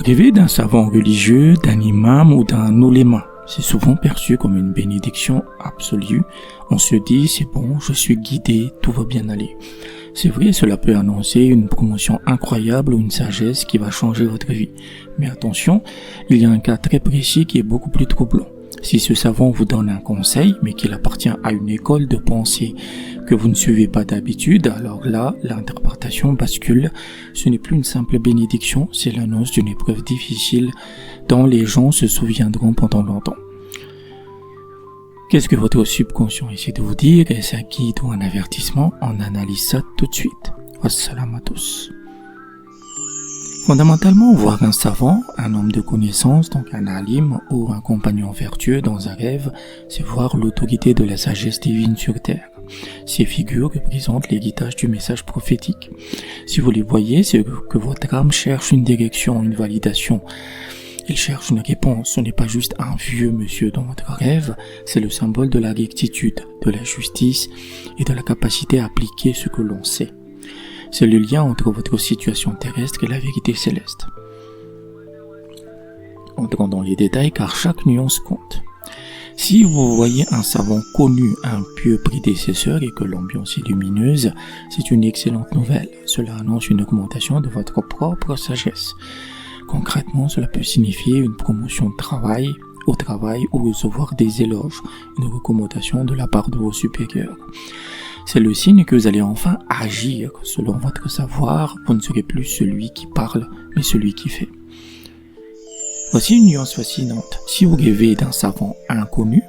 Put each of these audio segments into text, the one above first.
Rêver d'un savant religieux, d'un imam ou d'un ouléma, c'est souvent perçu comme une bénédiction absolue. On se dit, c'est bon, je suis guidé, tout va bien aller. C'est vrai, cela peut annoncer une promotion incroyable ou une sagesse qui va changer votre vie. Mais attention, il y a un cas très précis qui est beaucoup plus troublant. Si ce savant vous donne un conseil, mais qu'il appartient à une école de pensée que vous ne suivez pas d'habitude, alors là, l'interprétation bascule. Ce n'est plus une simple bénédiction, c'est l'annonce d'une épreuve difficile dont les gens se souviendront pendant longtemps. Qu'est-ce que votre subconscient essaie de vous dire? Est-ce un guide ou un avertissement? On analyse ça tout de suite. Wassalam à tous. Fondamentalement, voir un savant, un homme de connaissance, donc un alim ou un compagnon vertueux dans un rêve, c'est voir l'autorité de la sagesse divine sur terre. Ces figures représentent l'héritage du message prophétique. Si vous les voyez, c'est que votre âme cherche une direction, une validation. Il cherche une réponse. Ce n'est pas juste un vieux monsieur dans votre rêve, c'est le symbole de la rectitude, de la justice et de la capacité à appliquer ce que l'on sait. C'est le lien entre votre situation terrestre et la vérité céleste. Entrons dans les détails car chaque nuance compte. Si vous voyez un savant connu, un pieux prédécesseur et que l'ambiance est lumineuse, c'est une excellente nouvelle. Cela annonce une augmentation de votre propre sagesse. Concrètement, cela peut signifier une promotion au travail ou recevoir des éloges, une recommandation de la part de vos supérieurs. C'est le signe que vous allez enfin agir selon votre savoir. Vous ne serez plus celui qui parle, mais celui qui fait. Voici une nuance fascinante. Si vous rêvez d'un savant inconnu,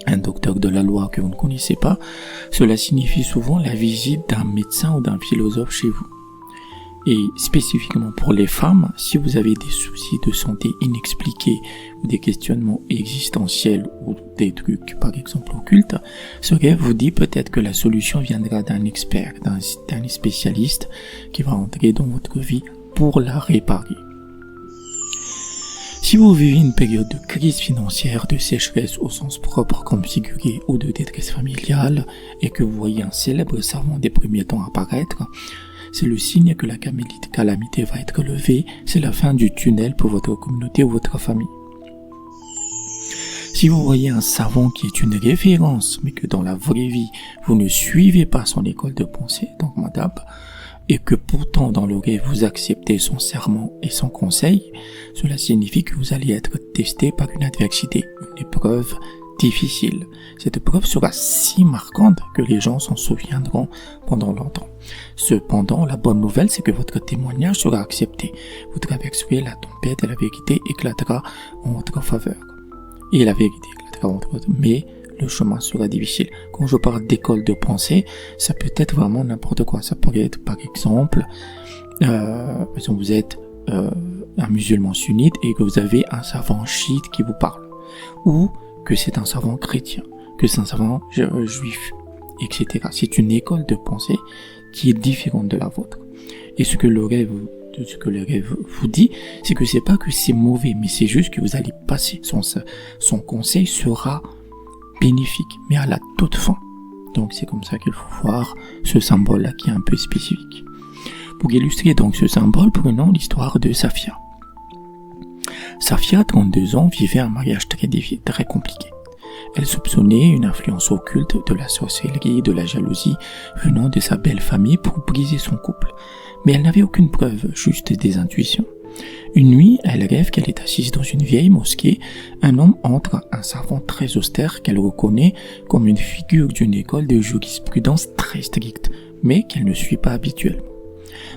un docteur de la loi que vous ne connaissez pas, cela signifie souvent la visite d'un médecin ou d'un philosophe chez vous. Et spécifiquement pour les femmes, si vous avez des soucis de santé inexpliqués ou des questionnements existentiels ou des trucs par exemple occultes, ce rêve vous dit peut-être que la solution viendra d'un expert, d'un spécialiste qui va entrer dans votre vie pour la réparer. Si vous vivez une période de crise financière, de sécheresse au sens propre comme figuré ou de détresse familiale et que vous voyez un célèbre savant des premiers temps apparaître, c'est le signe que la calamité va être levée, c'est la fin du tunnel pour votre communauté ou votre famille. Si vous voyez un savant qui est une référence, mais que dans la vraie vie, vous ne suivez pas son école de pensée, donc madame, et que pourtant dans le rêve vous acceptez son serment et son conseil, cela signifie que vous allez être testé par une adversité, une épreuve difficile. Cette épreuve sera si marquante que les gens s'en souviendront pendant longtemps. Cependant, la bonne nouvelle, c'est que votre témoignage sera accepté. Vous traverserez la tempête et la vérité éclatera en votre faveur. Et la vérité éclatera en votre faveur. Mais le chemin sera difficile. Quand je parle d'école de pensée, ça peut être vraiment n'importe quoi. Ça pourrait être par exemple, vous êtes un musulman sunnite et que vous avez un savant chiite qui vous parle. Ou que c'est un savant chrétien, que c'est un savant juif, etc. C'est une école de pensée qui est différente de la vôtre. Et ce que le rêve vous dit, c'est que c'est pas que c'est mauvais, mais c'est juste que vous allez passer. Son conseil sera bénéfique, mais à la toute fin. Donc c'est comme ça qu'il faut voir ce symbole-là qui est un peu spécifique. Pour illustrer donc ce symbole, prenons l'histoire de Safia. Safia, 32 ans, vivait un mariage très compliqué. Elle soupçonnait une influence occulte, de la sorcellerie, de la jalousie venant de sa belle famille pour briser son couple. Mais elle n'avait aucune preuve, juste des intuitions. Une nuit, elle rêve qu'elle est assise dans une vieille mosquée. Un homme entre, un savant très austère qu'elle reconnaît comme une figure d'une école de jurisprudence très stricte, mais qu'elle ne suit pas habituellement.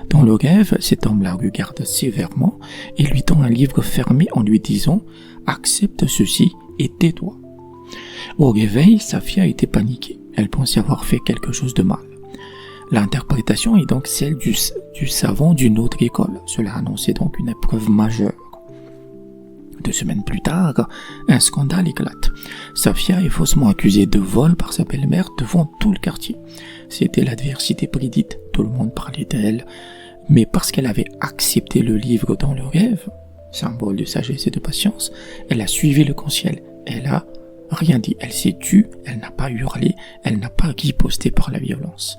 Dans le rêve, cet homme la regarde sévèrement et lui tend un livre fermé en lui disant « Accepte ceci et tais-toi ». Au réveil, Safia était paniquée. Elle pensait avoir fait quelque chose de mal. L'interprétation est donc celle du savant d'une autre école. Cela annonçait donc une épreuve majeure. 2 semaines plus tard, un scandale éclate. Safia est faussement accusée de vol par sa belle-mère devant tout le quartier. C'était l'adversité prédite, tout le monde parlait d'elle, mais parce qu'elle avait accepté le livre dans le rêve, symbole de sagesse et de patience, elle a suivi le conseil, elle a rien dit, elle s'est tue, elle n'a pas hurlé, elle n'a pas riposté par la violence.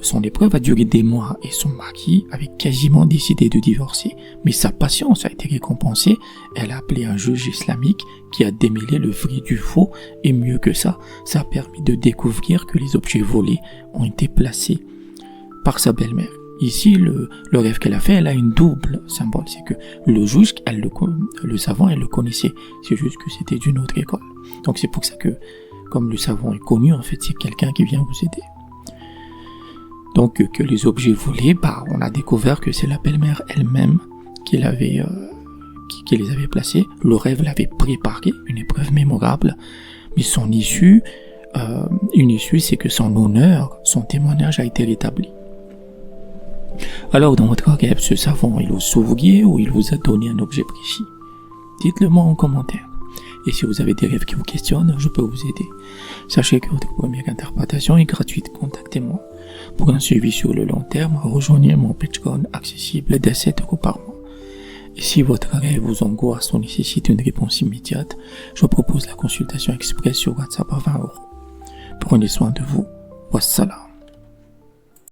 Son épreuve a duré des mois et son mari avait quasiment décidé de divorcer. Mais sa patience a été récompensée. Elle a appelé un juge islamique qui a démêlé le vrai du faux. Et mieux que ça a permis de découvrir que les objets volés ont été placés par sa belle-mère. Ici, le rêve qu'elle a fait, elle a une double symbole. C'est que le juge, le savant, elle le connaissait. C'est juste que c'était d'une autre école. Donc c'est pour ça que, comme le savant est connu, en fait, c'est quelqu'un qui vient vous aider. Donc, que les objets volés, on a découvert que c'est la belle-mère elle-même qui les avait placés. Le rêve l'avait préparé, une épreuve mémorable. Mais son issue, c'est que son honneur, son témoignage a été rétabli. Alors, dans votre rêve, ce savant, il vous souriait ou il vous a donné un objet précis? Dites-le moi en commentaire. Et si vous avez des rêves qui vous questionnent, je peux vous aider. Sachez que votre première interprétation est gratuite. Contactez-moi. Pour un suivi sur le long terme, rejoignez mon Patreon accessible dès 7 € par mois. Et si votre rêve vous angoisse ou nécessite une réponse immédiate, je vous propose la consultation express sur WhatsApp à 20 €. Prenez soin de vous. Wassalam.